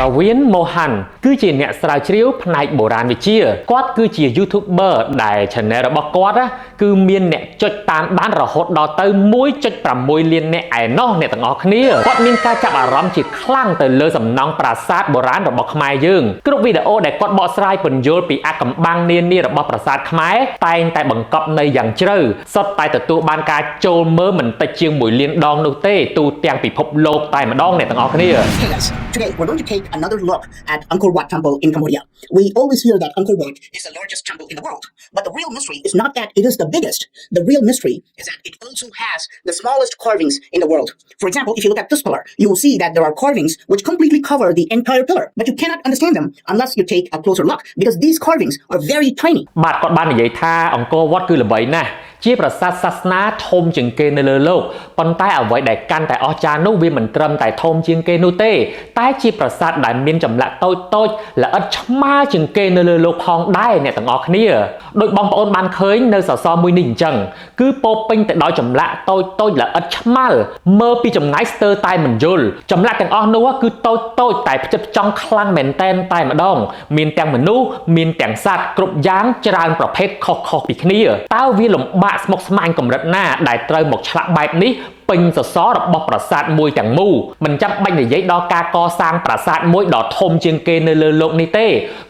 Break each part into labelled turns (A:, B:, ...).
A: ប្រវៀនមូហាន់គឺជាអ្នកស្រាវជ្រាវផ្នែកបុរាណវិទ្យាគាត់គឺជា YouTuber ដែល Channel របស់គាត់គឺមានអ្នកចុចតាមបានរហូតដល់ទៅ 1.6 លានអ្នកឯណោះអ្នកទាំងអស់គ្នាគាត់មានការចាប់អារម្មណ៍ជាខ្លាំងទៅលើសំណង់ប្រាសាទបុរាណរបស់ខ្មែរយើងគ្រប់វីដេអូដែលគាត់បកស្រាយពន្យល់ពីអាថ៌កំបាំងនានារបស់ប្រាសាទខ្មែរតែងតែបង្កប់នៅយ៉ាងជ្រៅសុទ្ធតែទទួលបានការចូលមើលមិនតិចជាង 1 លានដងនោះទេទូទាំងពិភពលោកតែម្ដងអ្នកទាំងអស់គ្នា
B: Today, we're going to take another look at Angkor Wat Temple in Cambodia. We always hear that Angkor Wat is the largest temple in the world, but the real mystery is not that it is the biggest. The real mystery is that it also has the smallest carvings in the world. For example, if you look at this pillar, you will see that there are carvings which completely cover the entire pillar, but you cannot understand them unless you take a closer look, because these carvings are very tiny.
A: បាទគាត់បាននិយាយថាអង្គរវត្តគឺល្បីណាស់ជាប្រាសាទសាសនាធំជាងគេនៅលើលោកប៉ុន្តែអ្វីដែលកាន់តែអស្ចារ្យនោះវាមិនត្រឹមតែធំជាងគេនោះទេតែជាប្រាសាទដែលមានចម្លាក់តូចៗល្អិតឆ្មារជាងគេនៅលើលោកផងដែរអ្នកទាំងអស់គ្នាដោយបងប្អូនបានឃើញនៅសសរមួយនេះអញ្ចឹងគឺពោពេញទៅដោយចម្លាក់តូចៗល្អិតឆ្មាល់មើលពីចម្ងាយស្ទើរតែមិនយល់ចម្លាក់ទាំងអស់នោះគឺតូចៗតែផ្ចិតផ្ចង់ខ្លាំងមែនតែម្ដងមានទាំងមនុស្សមានទាំងសត្វគ្រប់យ៉ាងច្រើនប្រភេទខុសៗពីគ្នាតើវាលំបាកស្មុគស្មាញកម្រិតណាដែលត្រូវមកឆ្លាក់បែបនេះពេញសសររបស់ប្រាសាទមួយទាំងមូលមិនចាំបាច់និយាយដល់ការកសាងប្រាសាទមួយដ៏ធំជាងគេនៅលើលោកនេះទេ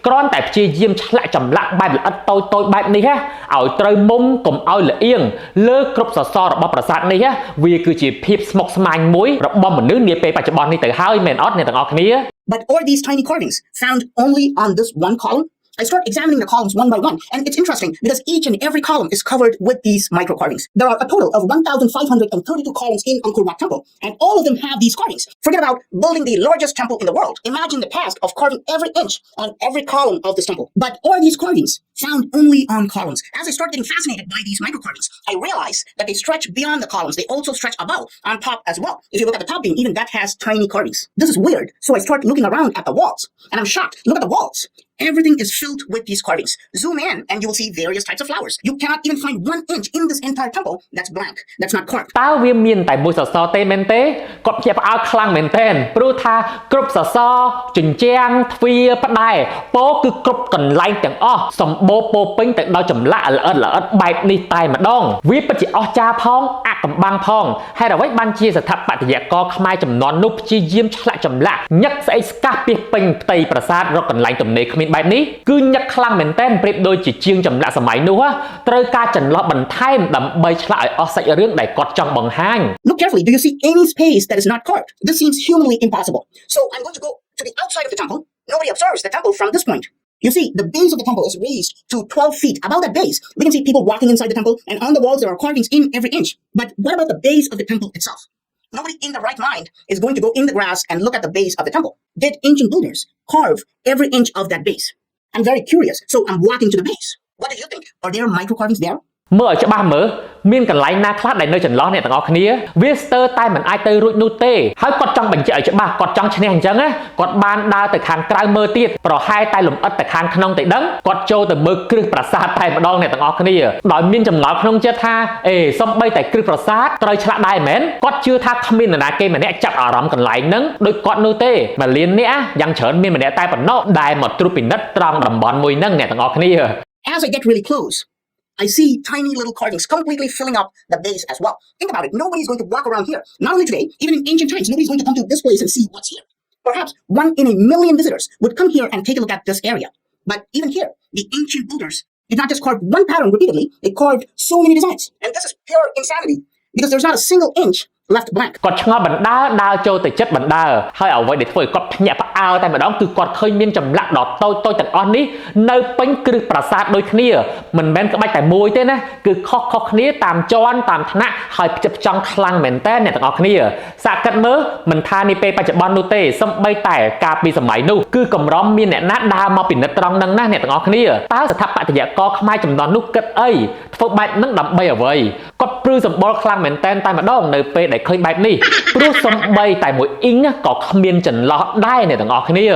A: គ្រាន់តែព្យាយាមឆ្លាក់ចម្លាក់បែបល្អិតតូចៗបែបនេះឲ្យត្រូវមុំកុំឲ្យល្អៀងលើគ្រប់សសររបស់ប្រាសាទនេះវាគឺជាភាពស្មុគស្មាញមួយរបស់មនុស្សនាពេលបច្ចុប្បន្ននេះទៅហើយមែនអត់អ្នកទាំងអស់គ្នា
B: But all these tiny carvings found only on this one column. I start examining the columns one by one, and it's interesting because each and every column is covered with these micro carvings. There are a total of 1,532 columns in Angkor Wat Temple, and all of them have these carvings. Forget about building the largest temple in the world. Imagine the task of carving every inch on every column of this temple. But all these carvings found only on columns. As I start getting fascinated by these micro carvings, I realize that they stretch beyond the columns. They also stretch above, on top as well. If you look at the top beam, even that has tiny carvings. This is weird, so I start looking around at the walls, and I'm shocked. Look at the walls. Everything is filled with these carvings. Zoom in and you will see various types of flowers. You cannot even find 1 inch in this entire temple that's blank, that's not carved.
A: តើវាមានតែមួយសសរទេមែនទេគាត់ជាផ្អើលខ្លាំងមែនទេព្រោះថាគ្រប់សសរជញ្ជាំងទ្វារផ្ដែពោគឺគ្រប់កន្លែងទាំងអស់សម្បូរពោពេញទៅដោយចម្លាក់ល្អិតបែបនេះតែម្ដងវាពិតជាអស្ចារ្យផងអាថ៌កំបាំងផងហេតុអ្វីបានជាស្ថាបត្យករខ្មែរចំនួននោះព្យាយាមឆ្លាក់ចម្លាក់ញឹកស្អិចស្កះពីពេញផ្ទៃប្រាសាទរកកន្លែងទំនេរគ្មានបែបនេះគឺញឹកខ្លាំងមែនតែនប្រៀបដូចជាជាងចម្លាក់សម័យនោះត្រូវការចន្លោះបន្ថែមដើម្បីឆ្លាក់ឲ្យអស់សាច់រឿងដែលគាត់ចង់បង្ហាញ
B: Look carefully. Do you see any space that is not carved? This seems humanly impossible. So I'm going to go to the outside of the temple. Nobody observes the temple from this point. You see, the base of the temple is raised to 12 feet. About that base, we can see people walking inside the temple, and on the walls there are carvings in every inch. But what about the base of the temple itself? Nobody in the right mind is going to go in the grass and look at the base of the temple. Did ancient builders carve every inch of that base? I'm very curious, so I'm walking to the base. What do you think? Are there micro carvings there?
A: មើលឲ្យច្បាស់មើលមានកន្លែងណាខ្លះដែលនៅចន្លោះអ្នកទាំងអស់គ្នាវាស្ទើរតែមិនអាចទៅរួចនោះទេហើយគាត់ចង់បញ្ជាក់ឲ្យច្បាស់គាត់ចង់ឈ្នះអញ្ចឹងគាត់បានដើរទៅខាងក្រៅមើលទៀតប្រហែលតែលំអិតទៅខាងក្នុងទៅដឹងគាត់ចូលទៅមើលគ្រឹះប្រាសាទតែម្ដងអ្នកទាំងអស់គ្នាដោយមានចម្ងល់ក្នុងចិត្តថាសំបីតែគ្រឹះប្រាសាទត្រូវឆ្លាក់ដែរមែនគាត់ជឿថាគ្មាននរណាគេម្នាក់ចាប់អារម្មណ៍កន្លែងហ្នឹងដូចគាត់នោះទេមួយលានអ្នកយ៉ាងច្រើនមានម្នាក់តែប៉ុណ្ណោះដែលមកត្រួតពិនិត្យត្រង់តំបន់មួយហ្នឹងអ្នកទាំងអស់គ្នា
B: As I get really close, I see tiny little carvings completely filling up the base as well. Think about it. Nobody's going to walk around here. Not only today, even in ancient times, nobody's going to come to this place and see what's here. Perhaps 1 in a million visitors would come here and take a look at this area. But even here, the ancient builders did not just carve one pattern repeatedly. They carved so many designs. And this is pure insanity because there's not a single inch left blank គាត់ឆ្ងល់បណ្ដើដើរចូលទៅចិត្តបណ្ដើហើយអ្វីដែលធ្វើឲ្យគាត់ភ្ញាក់ផ្អើលតែម្ដងគឺគាត់ឃើញមានចម្លាក់ដ៏តូចៗទាំងអស់នេះនៅពេញគ្រឹះប្រាសាទដូចគ្នាមិនមែនក្បាច់តែមួយទេណាគឺខុសគ្នាតាមជាន់តាមថ្នាក់ហើយផ្ចិតផ្ចង់ខ្លាំងមែនតើអ្នកទាំងអស់គ្នាសាកគិតមើលមិនថានាពេលបច្ចុប្បន្ននោះទេសូម្បីតែកាលពីសម័យនោះគឺកម្រមានអ្នកណាដើរមកពិនិត្យត្រង់ហ្នឹងណាអ្នកទាំងអស់គ្នាតើស្ថាបត្យករខ្មែរចំនួននោះគិតអីធ្វើបែបហ្នឹងដើម្បីអ្វីគាត់ព្
A: ព្រឺសម្បល់ខ្លាំងមែនតែនតែម្ដងនៅពេលដែលឃើញបែបនេះព្រោះសំបីតែមួយអ៊ីងក៏គ្មានចន្លោះដែរអ្នកទាំងអស់គ្នា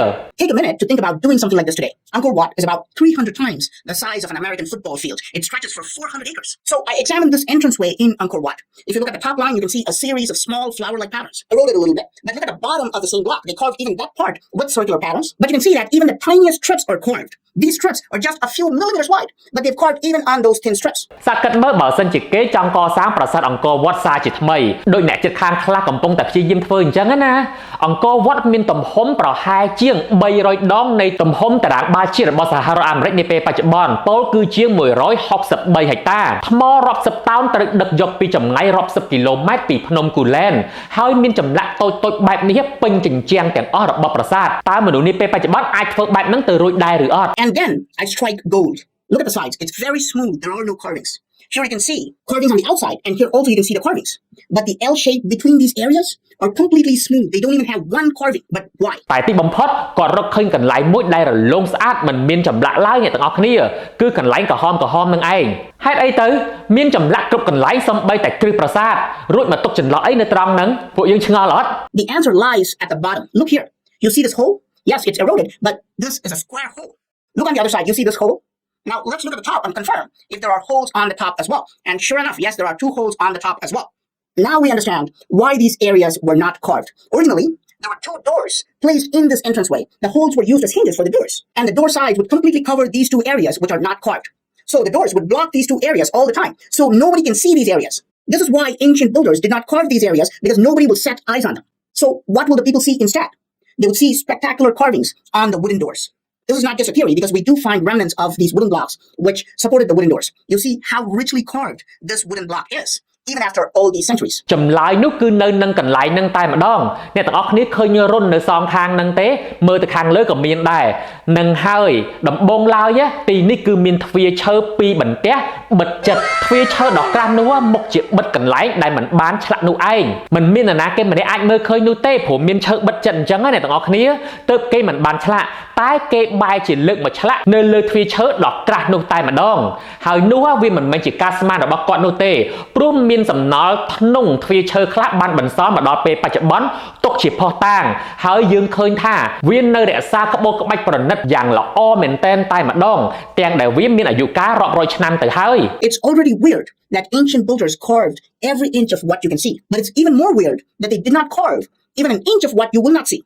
B: Take a minute to think about doing something like this today. Angkor Wat is about 300 times the size of an American football field. It stretches for 400 acres. So I examined this entranceway in Angkor Wat. If you look at the top line, you can see a series of small flower-like patterns. I wrote it a little bit. But look at the bottom of the same block. They carved even that part with circular patterns. But you can see that even the tiniest strips are carved. These strips are just a few millimeters wide, but they've carved even on those thin strips.
A: សាកគិតមើលបើសិនជាគេចង់កសាងប្រាសាទអង្គរវត្តសារជាថ្មីដោយអ្នកជិតខាងខ្លះកំពុងតែព្យាយាមធ្វើអញ្ចឹងណាអង្គរវត្តមានទំហំប្រហែលជាង300ដងនៃទំហំតារាងបាល់ជាតិរបស់សហរដ្ឋអាមេរិកនាពេលបច្ចុប្បន្នពោលគឺជាង163ហិកតាថ្មរាប់សិបតោនត្រូវដឹកយកពីចម្ងាយរាប់សិបគីឡូម៉ែត្រពីភ្នំគូលែនហើយមានចម្លាក់តូចៗបែបនេះពេញជញ្ជាំងទាំងអស់របស់ប្រាសាទតើមនុស្សនាពេលបច្ចុប្បន្នអាចធ្វើបែបហ្នឹងទៅរួចដែរឬអត់
B: And then I strike gold. Look at the sides. It's very smooth. There are no carvings. Here you can see carvings on the outside, and here also you can see the carvings. But the L shape between these areas are completely smooth. They don't even have one carving. But why?
A: តែទីបំផុតគាត់រកឃើញកន្លែងមួយដែលរលោងស្អាតមិនមានចម្លាក់ឡើយអ្នកទាំងអស់គ្នាគឺកន្លែងក្រហមនឹងឯងហេតុអីទៅមានចម្លាក់គ្រប់កន្លែងសំបីតែគ្រឹះប្រាសាទរួចមកទុកចន្លោះអីនៅត្រង់ហ្នឹងពួកយើងឆ្ងល់អត់
B: The answer lies at the bottom. Look here. You see this hole? Yes, it's eroded, but this is a square hole. Look on the other side. You see this hole? Now let's look at the top and confirm if there are holes on the top as well. And sure enough, yes, there are 2 holes on the top as well. Now we understand why these areas were not carved. Originally, there were 2 doors placed in this entranceway. The holes were used as hinges for the doors. And the door sides would completely cover these 2 areas which are not carved. So the doors would block these 2 areas all the time. So nobody can see these areas. This is why ancient builders did not carve these areas because nobody would set eyes on them. So what will the people see instead? They would see spectacular carvings on the wooden doors. This is not just a theory because we do find remnants of these wooden blocks which supported the wooden doors. You see how richly carved this wooden block is, even after all these centuries.
A: ចម្លើយនោះគឺនៅនឹងកន្លែងនឹងតែម្ដងអ្នកទាំងអស់គ្នាឃើញរុននៅសងខាងនឹងទេមើលទៅខាងលើក៏មានដែរនឹងហើយដំបងឡើយទីនេះគឺមានទ្វារឈើ2បន្ទះបិទជិតទ្វារឈើដ៏ក្រាស់នោះមុខជាបិទកន្លែងដែលមិនបានឆ្លាក់នោះឯងមិនមាននរណាគេម្នាក់អាចមើលឃើញនោះទេព្រោះមានឈើបិទជិតអញ្ចឹងអ្នកទាំងអស់គ្នាទើបគេមិនបានឆ្លាក់តែគេបែរជាលើកមកឆ្លាក់នៅលើទ្វារឈើដ៏ក្រាស់នោះតែម្ដងហើយនោះវាមិនមែនជាការស្មានរបស់គាត់នោះទេព្រោះមានសំណល់ធ្នង់ទ្វារឈើខ្លះបានបន្សល់មកដល់ពេលបច្ចុប្បន្នទុកជាភស្តុតាងហើយយើងឃើញថាវានៅរក្សាក្បូរក្បាច់ប្រណិតយ៉ាងល្អមែនតែនតែម្ដងទាំងដែលវាមានអាយុកាលរាប់រយឆ្នាំទៅហើយ
B: It's already weird that ancient builders carved every inch of what you can see, but it's even more weird that they did not carve even an inch of what you will not see.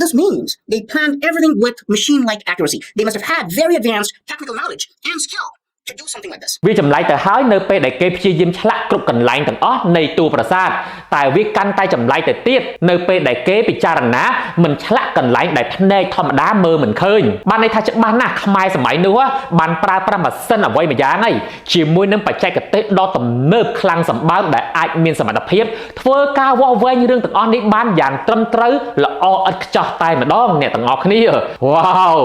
B: This means they planned everything with machine-like accuracy. They must have had very advanced technical knowledge and skill to do something like this.
A: វាចម្លែកទៅហើយនៅពេលដែលគេព្យាយាមឆ្លាក់គ្រប់កន្លែងទាំងអស់នៃតួប្រាសាទតែវាកាន់តែចម្លែកទៅទៀតនៅពេលដែលគេពិចារណាមិនឆ្លាក់កន្លែងដែលភ្នែកធម្មតាមើលមិនឃើញបានន័យថាច្បាស់ណាស់ខ្មែរសម័យនោះបានប្រើប្រាស់ម៉ាស៊ីនអ្វីមួយយ៉ាងហើយជាមួយនឹងបច្ចេកទេសដ៏ទំនើបខ្លាំងសម្បើមដែលអាចមានសមត្ថភាពធ្វើការវាស់វែងរឿងទាំងអស់នេះបានយ៉ាងត្រឹមត្រូវល្អឥតខ្ចោះតែម្ដងអ្នកទាំងអស់គ្នា Wow.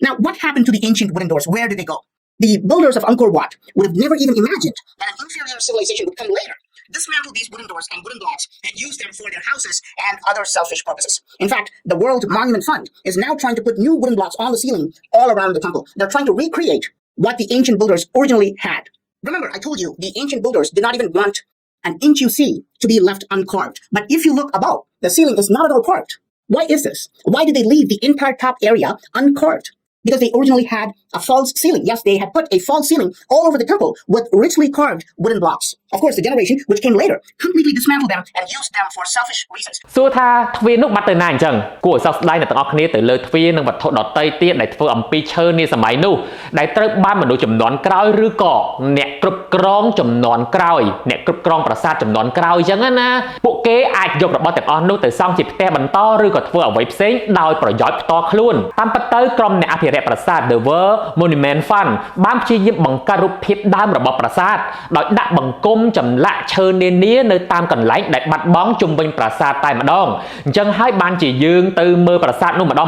B: Now what happened to the ancient wooden doors? Where did they go? The builders of Angkor Wat would have never even imagined that an inferior civilization would come later, dismantle these wooden doors and wooden blocks, and use them for their houses and other selfish purposes. In fact, the World Monument Fund is now trying to put new wooden blocks on the ceiling all around the temple. They're trying to recreate what the ancient builders originally had. Remember, I told you, the ancient builders did not even want an inch you see to be left uncarved. But if you look above, the ceiling is not at all carved. Why is this? Why did they leave the entire top area uncarved? Because they originally had a false ceiling. Yes, they had put a false ceiling all over the temple with richly carved wooden blocks. Of course, the generation which came later completely dismantled them and used them for selfish reasons.
A: សួរថាទ្វារនោះបាត់ទៅណាអញ្ចឹងគួរឲ្យសោកស្ដាយអ្នកទាំងអស់គ្នាទៅលើទ្វារនិងវត្ថុដតៃទៀតដែលធ្វើអំពីឈើនាសម័យនោះដែលត្រូវបានមនុស្សចំនួនក្រោយឬក៏អ្នកគ្រប់គ្រងចំនួនក្រោយអ្នកគ្រប់គ្រងប្រាសាទចំនួនក្រោយអញ្ចឹងណាពួកគេអាចយករបស់ទាំងអស់នោះទៅសង់ជាផ្ទះបន្តឬក៏ធ្វើអ្វីផ្សេងដោយប្រយោជន៍ផ្ទាល់ខ្លួនតាមពិតទៅក្រុមអ្នកអភិរក្សប្រាសាទ The World Monument Fund បានព្យាយាមបង្កើតរូបភាពដើមរបស់ប្រាសាទដោយដាក់បង្គំចម្លាក់ឈើនានានៅតាមកន្លែងដែលបាត់បង់ជុំវិញប្រាសាទតែម្ដងអញ្ចឹងហើយបានជាយើងទៅមើលប្រាសាទនោះម្ដង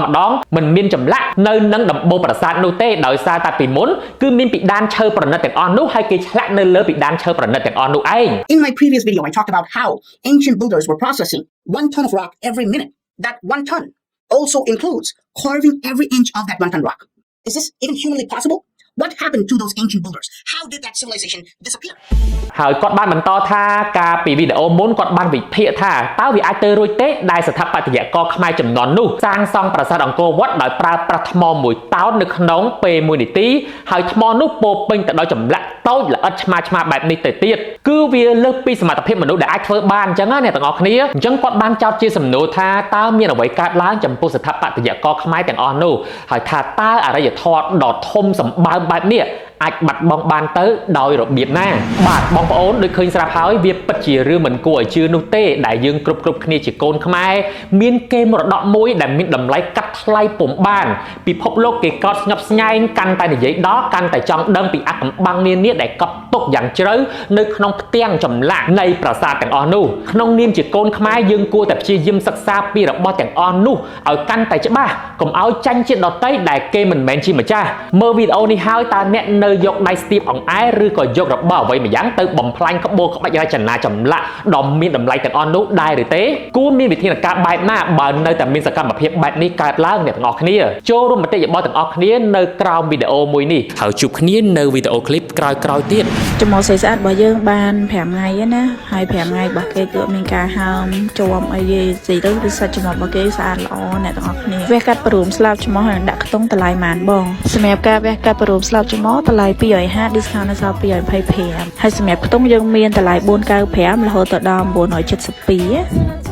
A: មិនមានចម្លាក់នៅនឹងដំបូលប្រាសាទនោះទេដោយសារតែពីមុនគឺមានពិដានឈើប្រណិតទាំងអស់នោះហើយគេឆ្លាក់នៅលើពិដានឈើប្រណិតទាំងអស់នោះឯង
B: In my previous video, I talked about how ancient builders were processing 1 ton of rock every minute. That 1 ton also includes carving every inch of that 1 ton rock. Is this even humanly possible? What happened to those ancient builders? How did that civilization disappear?
A: ហើយគាត់បានបន្តថាការពីវីដេអូមុនគាត់បានវិភាគថាតើវាអាចទៅរួចទេដែលស្ថាបត្យករខ្មែរចំនួននោះសាងសង់ប្រាសាទអង្គរវត្តដោយប្រើប្រាស់ថ្មមួយតោននៅក្នុងពេល1នាទីហើយថ្មនោះពោពេញទៅដោយចម្លាក់តូចល្អិតឆ្មាឆ្មាបែបនេះទៅទៀតគឺវាលើសពីសមត្ថភាពមនុស្សដែលអាចធ្វើបានអញ្ចឹងណាអ្នកទាំងអស់គ្នាអញ្ចឹងគាត់បានចោទជាសំណួរថាតើមានអ្វីកើតឡើងចំពោះស្ថាបត្យករខ្មែរទាំងអស់នោះហើយថាតើអរិយធម៌ដ៏ធំសម្បើមបែបនេះអាចបាត់បង់បានទៅដោយរបៀបណាបាទបងប្អូនដូចឃើញស្រាប់ហើយវាពិតជារឿងមិនគួរឲ្យជឿនោះទេដែលយើងគ្រប់គ្នាជាកូនខ្មែរមានគេមរតកមួយដែលមានតម្លៃកាត់ថ្លៃពុំបានពិភពលោកគេកោតស្ញប់ស្ញែងកាន់តែនិយាយដល់កាន់តែចង់ដឹងពីអកំបាំងនានាដែលកប់ទុកយ៉ាងជ្រៅនៅក្នុងផ្ទាំងចម្លាក់នៃប្រាសាទទាំងអស់នោះក្នុងនាមជាកូនខ្មែរយើងគួរតែព្យាយាមសិក្សាពីរបស់ទាំងអស់នោះឲ្យកាន់តែច្បាស់កុំឲ្យចាញ់ជាតិដទៃដែលគេមិនមែនជាម្ចាស់មើលវីដេអូនេះហើយតើអ្នកនៅយកដៃស្ទាបអង្អែលឬក៏យករបស់អ្វីម្យ៉ាងទៅបំផ្លាញក្បូរក្បាច់រចនាចម្លាក់ដ៏មានតម្លៃទាំងអស់នោះដែរឬទេគួរមានវិធានការបែបណាបើនៅតែមានសកម្មភាពបែបនេះកើតឡើងអ្នកទាំងអស់គ្នាចូលរួមមតិយោបល់ទាំងអស់គ្នានៅក្រោមវីដេអូមួយនេះហើយជួបគ្នានៅវីដេអូឃ្លីបក្រោយៗទៀត
C: ចំហស្អាតស្អាតរបស់យើងបាន5ថ្ងៃណាហើយ5ថ្ងៃរបស់គេគឺមានការហើមជាប់អីទេស្អីទៅគឺសាច់ចំហរបស់គេស្អាតល្អអ្នកទាំងអស់គ្នាវះកាត់ព្រមស្លាបចំហហើយដាក់ខ្ទង់តម្លៃម៉ានបងសម្រាប់ការវះកាត់ព្រមស្លាបចំហតម្លៃ250 discount នៅសល់225ហើយសម្រាប់ខ្ទង់យើងមានតម្លៃ495រហូតដល់972